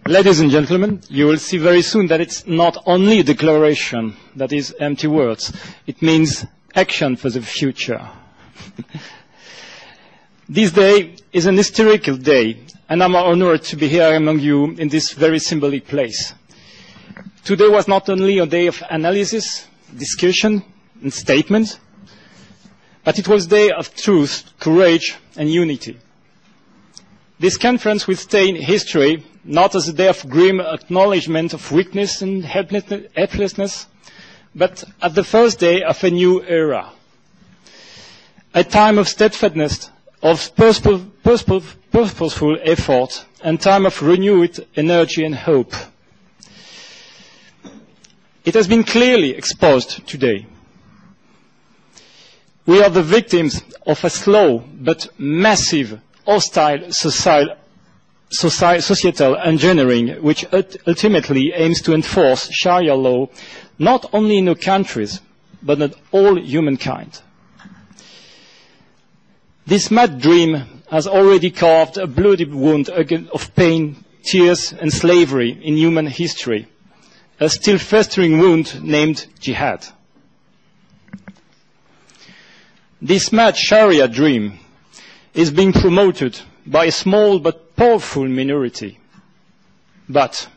Ladies and gentlemen, you will see very soon that it's not only a declaration that is empty words. It means action for the future. This day is an historical day, and I'm honored to be here among you in this very symbolic place. Today was not only a day of analysis, discussion, and statement, but it was a day of truth, courage, and unity. This conference will stay in history not as a day of grim acknowledgement of weakness and helplessness, but as the first day of a new era. A time of steadfastness, of purposeful effort, and time of renewed energy and hope. It has been clearly exposed today. We are the victims of a slow but massive hostile societal engineering which ultimately aims to enforce Sharia law not only in our countries but in all humankind. This mad dream has already carved a bloody wound of pain, tears and slavery in human history, a still festering wound named jihad. This mad Sharia dream is being promoted by a small but powerful minority. But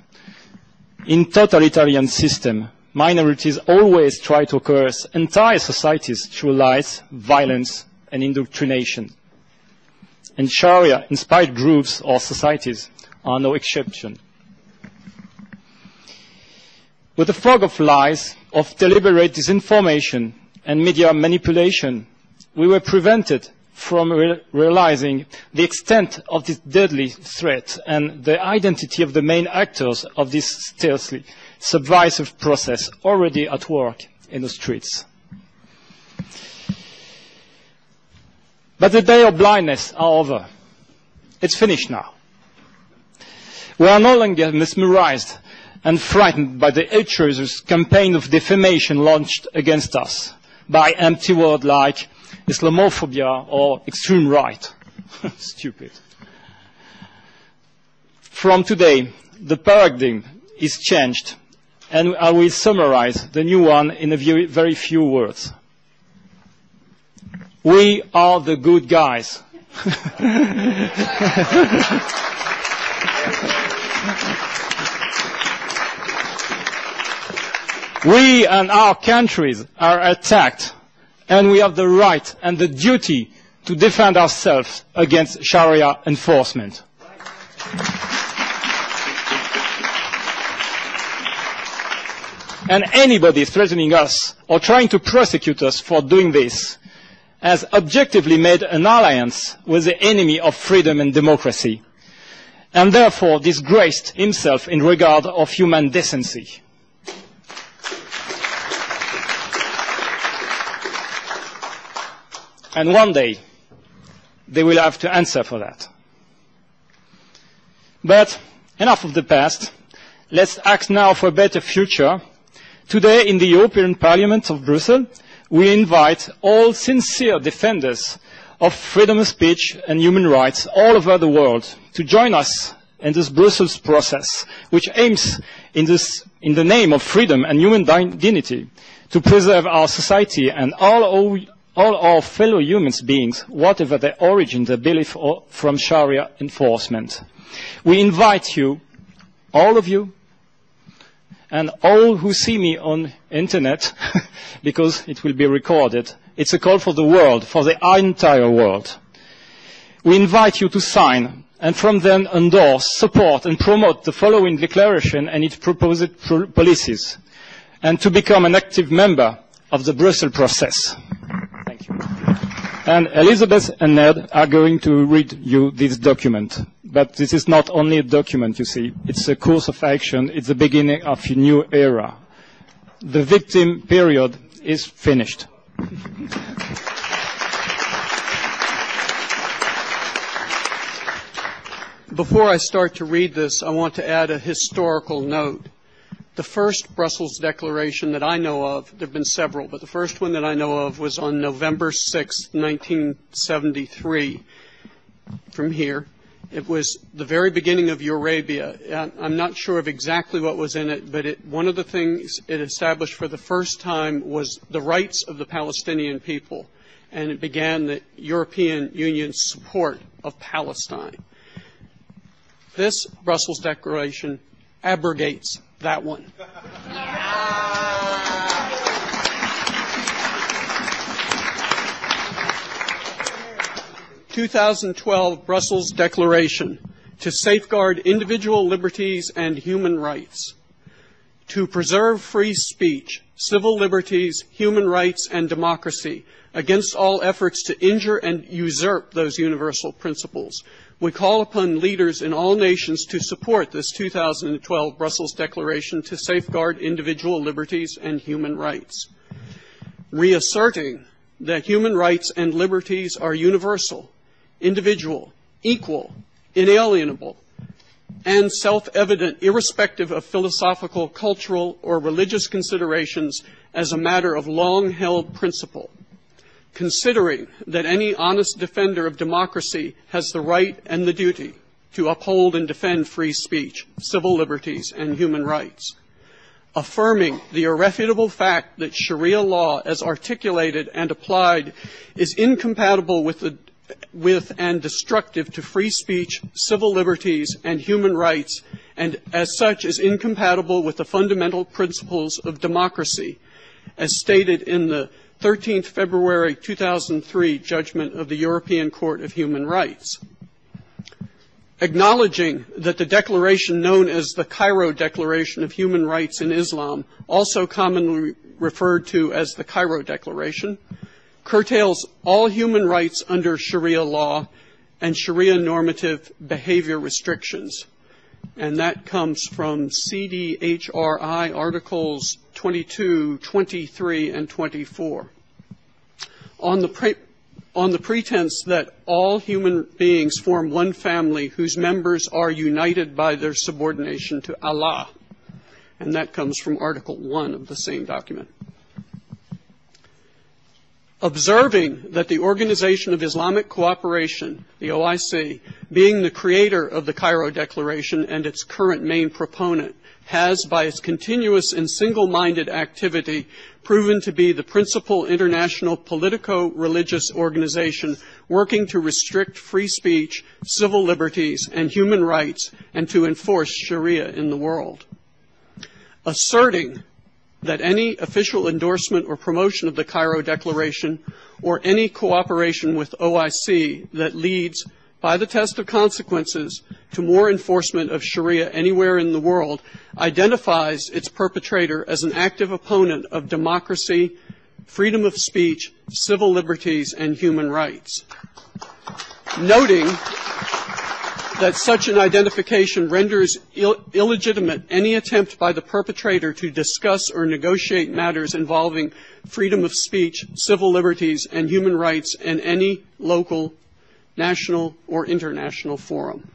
in totalitarian system, minorities always try to coerce entire societies through lies, violence, and indoctrination. And Sharia-inspired groups or societies are no exception. With the fog of lies, of deliberate disinformation and media manipulation, we were prevented from realizing the extent of this deadly threat and the identity of the main actors of this stealthy, subversive process already at work in the streets. But the day of blindness are over. It's finished now. We are no longer mesmerized and frightened by the atrocious campaign of defamation launched against us by empty words like Islamophobia or extreme right. Stupid. From today, the paradigm is changed, and I will summarize the new one in a very few words. We are the good guys. We and our countries are attacked, and we have the right and the duty to defend ourselves against Sharia enforcement. And anybody threatening us or trying to prosecute us for doing this has objectively made an alliance with the enemy of freedom and democracy, and therefore disgraced himself in regard of human decency. And one day, they will have to answer for that. But enough of the past. Let's act now for a better future. Today, in the European Parliament of Brussels, we invite all sincere defenders of freedom of speech and human rights all over the world to join us in this Brussels process, which aims, in the name of freedom and human dignity, to preserve our society and all our fellow human beings, whatever their origin, their belief, or from Sharia enforcement. We invite you, all of you, and all who see me on internet, because it will be recorded. It's a call for the world, for the entire world. We invite you to sign, and from then endorse, support, and promote the following declaration and its proposed policies, and to become an active member of the Brussels process. Thank you. And Elisabeth and Ned are going to read you this document. But this is not only a document, you see. It's a course of action. It's the beginning of a new era. The victim period is finished. Before I start to read this, I want to add a historical note. The first Brussels declaration that I know of, there have been several, but the first one that I know of was on November 6, 1973, from here. It was the very beginning of Eurabia. I'm not sure of exactly what was in it, but one of the things it established for the first time was the rights of the Palestinian people, and it began the European Union's support of Palestine. This Brussels Declaration abrogates that one. 2012 Brussels Declaration to safeguard individual liberties and human rights, to preserve free speech, civil liberties, human rights, and democracy against all efforts to injure and usurp those universal principles. We call upon leaders in all nations to support this 2012 Brussels Declaration to safeguard individual liberties and human rights, reasserting that human rights and liberties are universal, individual, equal, inalienable, and self-evident irrespective of philosophical, cultural, or religious considerations as a matter of long-held principle, considering that any honest defender of democracy has the right and the duty to uphold and defend free speech, civil liberties, and human rights, affirming the irrefutable fact that Sharia law, as articulated and applied, is incompatible with and destructive to free speech, civil liberties, and human rights, and as such is incompatible with the fundamental principles of democracy, as stated in the 13th February 2003 judgment of the European Court of Human Rights. Acknowledging that the declaration known as the Cairo Declaration of Human Rights in Islam, also commonly referred to as the Cairo Declaration, curtails all human rights under Sharia law and Sharia normative behavior restrictions. And that comes from CDHRI Articles 22, 23, and 24. On the pretense that all human beings form one family whose members are united by their subordination to Allah. And that comes from Article 1 of the same document. Observing that the Organization of Islamic Cooperation, the OIC, being the creator of the Cairo Declaration and its current main proponent, has, by its continuous and single-minded activity, proven to be the principal international politico-religious organization working to restrict free speech, civil liberties, and human rights, and to enforce Sharia in the world. Asserting that any official endorsement or promotion of the Cairo Declaration or any cooperation with OIC that leads, by the test of consequences, to more enforcement of Sharia anywhere in the world identifies its perpetrator as an active opponent of democracy, freedom of speech, civil liberties, and human rights. Noting that such an identification renders illegitimate any attempt by the perpetrator to discuss or negotiate matters involving freedom of speech, civil liberties, and human rights in any local, national, or international forum.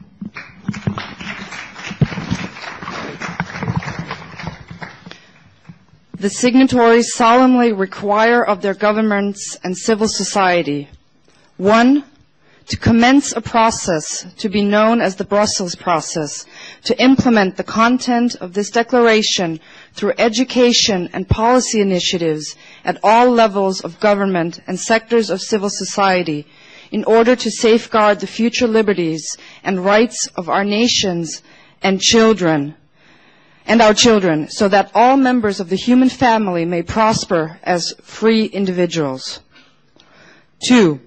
The signatories solemnly require of their governments and civil society, 1, to commence a process to be known as the Brussels process, to implement the content of this declaration through education and policy initiatives at all levels of government and sectors of civil society in order to safeguard the future liberties and rights of our nations and our children, so that all members of the human family may prosper as free individuals. 2,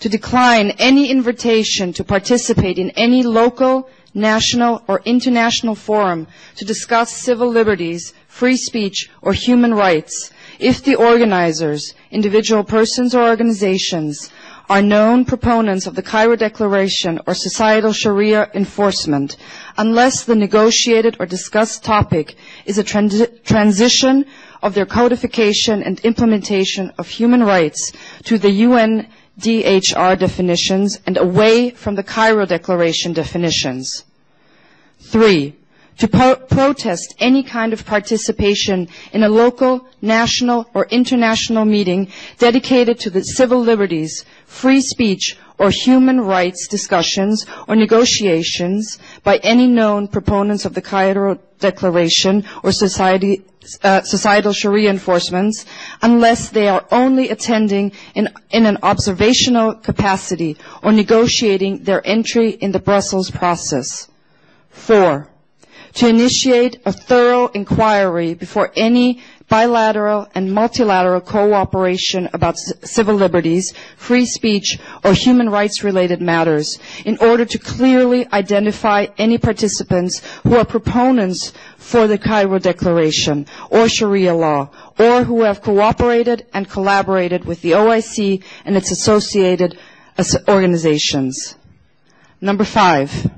to decline any invitation to participate in any local, national, or international forum to discuss civil liberties, free speech, or human rights if the organizers, individual persons or organizations, are known proponents of the Cairo Declaration or societal Sharia enforcement, unless the negotiated or discussed topic is a transition of their codification and implementation of human rights to the UNDHR definitions and away from the Cairo Declaration definitions. 3, to protest any kind of participation in a local, national, or international meeting dedicated to the civil liberties, free speech, or human rights discussions or negotiations by any known proponents of the Cairo Declaration or societal Sharia enforcements unless they are only attending in an observational capacity or negotiating their entry in the Brussels process. 4. To initiate a thorough inquiry before any bilateral and multilateral cooperation about civil liberties, free speech, or human rights related matters in order to clearly identify any participants who are proponents for the Cairo Declaration or Sharia law, or who have cooperated and collaborated with the OIC and its associated organizations. Number 5.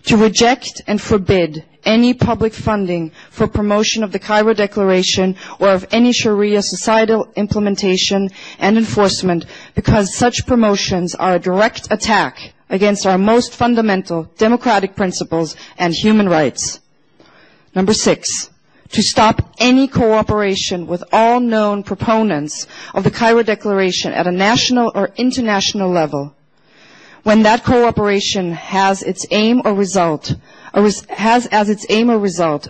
To reject and forbid any public funding for promotion of the Cairo Declaration or of any Sharia societal implementation and enforcement because such promotions are a direct attack against our most fundamental democratic principles and human rights. Number 6. To stop any cooperation with all known proponents of the Cairo Declaration at a national or international level when that cooperation has as its aim or result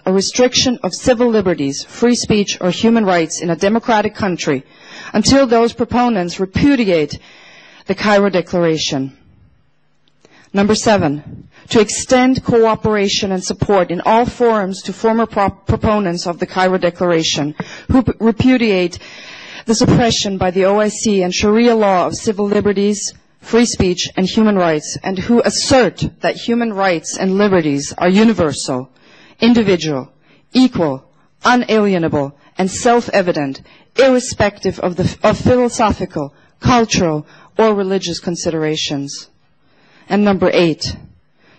a restriction of civil liberties, free speech, or human rights in a democratic country until those proponents repudiate the Cairo Declaration. Number 7, to extend cooperation and support in all forums to former proponents of the Cairo Declaration who repudiate the suppression by the OIC and Sharia law of civil liberties, free speech, and human rights, and who assert that human rights and liberties are universal, individual, equal, unalienable, and self-evident, irrespective of philosophical, cultural, or religious considerations. And number 8,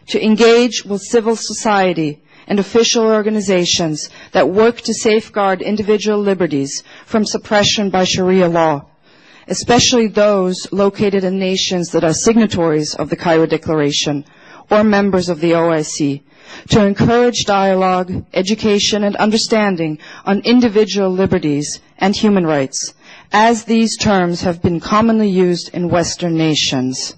to engage with civil society and official organizations that work to safeguard individual liberties from suppression by Sharia law, especially those located in nations that are signatories of the Cairo Declaration or members of the OIC, to encourage dialogue, education, and understanding on individual liberties and human rights, as these terms have been commonly used in Western nations.